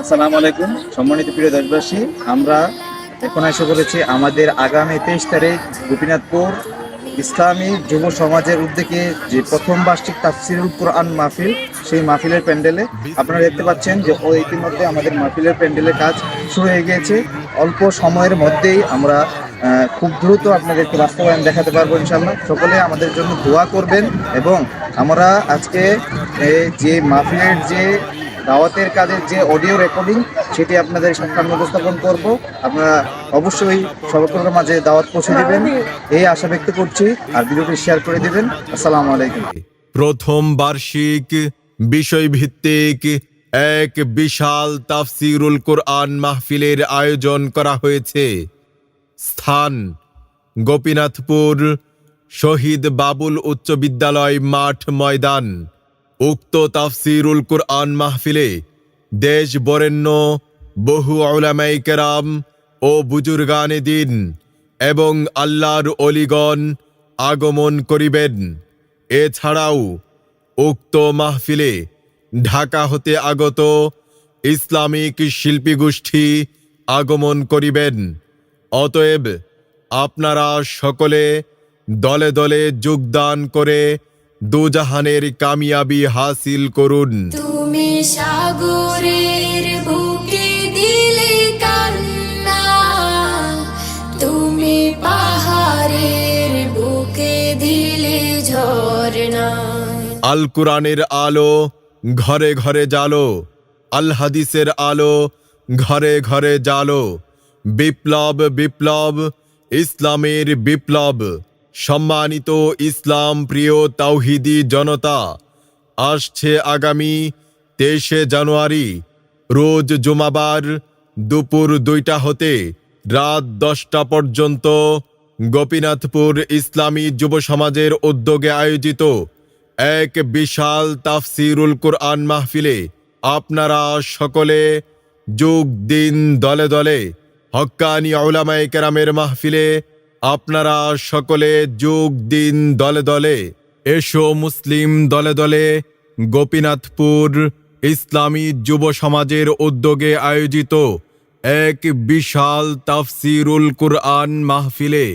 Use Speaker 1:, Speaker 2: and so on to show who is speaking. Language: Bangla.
Speaker 1: আসসালামু আলাইকুম সম্মানিত প্রিয় দেশবাসী। আমরা এখন এসে করেছি আমাদের আগামী 23 তারিখ গোপীনাথপুর ইসলামী যুব সমাজের উদ্যোগে যে প্রথম বার্ষিক তাফসিরুল কোরআন মাহফিল, সেই মাহফিলের প্যান্ডেলে আপনারা দেখতে পাচ্ছেন যে ইতিমধ্যে আমাদের মাহফিলের প্যান্ডেলের কাজ শুরু হয়ে গিয়েছে। অল্প সময়ের মধ্যেই আমরা খুব দ্রুত আপনাদেরকে বাস্তবায়ন দেখাতে পারবো ইনশাল্লাহ। সকলে আমাদের জন্য দোয়া করবেন এবং আমরা আজকে যে মাহফিলের যে দাওয়াতের কাজের যে অডিও রেকর্ডিং, সেটি আপনাদের সামনে উপস্থাপন করব। আপনারা অবশ্যই সকলের মাঝে দাওয়াত পৌঁছে দেবেন এই আশা ব্যক্ত করছি, আর ভিডিওটি শেয়ার করে দেবেন। আসসালামু আলাইকুম।
Speaker 2: প্রথম বার্ষিক বিষয়ভিত্তিক এক বিশাল তাফসিরুল কোরআন মাহফিলের আয়োজন করা হয়েছে। স্থান গোপীনাথপুর শহীদ বাবুল উচ্চ বিদ্যালয় মাঠ ময়দান। উক্ত তাফসিরুল কোরআন মাহফিলে দেশ বরেণ্য বহু উলামায়ে কেরাম ও বুজুর্গানে দ্বীন এবং আল্লাহর অলিগণ আগমন করিবেন। এছাড়াও উক্ত মাহফিলে ঢাকা হতে আগত ইসলামিক শিল্পী গোষ্ঠী আগমন করিবেন। অতএব আপনারা সকলে দলে দলে যোগদান করে দুজাহানের কামিয়াবি হাসিল করুন।
Speaker 3: তুমি সাগরের বুকে দিলে কান্না, তুমি পাহাড়ের বুকে দিলে ঝরনা।
Speaker 2: আল কুরআনের আলো ঘরে ঘরে জালো, আল হাদিসের আলো ঘরে ঘরে জালো। বিপ্লব বিপ্লব ইসলামের বিপ্লব। সম্মানিত ইসলাম প্রিয় তাওহিদি জনতা, আসছে আগামী 23শে জানুয়ারি রোজ জুমাবার দুপুর 2টা হতে রাত 10টা পর্যন্ত গোপীনাথপুর ইসলামী যুব সমাজের উদ্যোগে আয়োজিত এক বিশাল তাফসিরুল কোরআন মাহফিলে আপনারা সকলে যোগ দিন দলে দলে। হক্কানি উলামায়ে কেরামের মাহফিলে আপনারা সকলে যোগ দিন দলে দলে। এসো মুসলিম দলে দলে গোপীনাথপুর ইসলামী যুব সমাজের উদ্যোগে আয়োজিত এক বিশাল তাফসিরুল কোরআন মাহফিলে।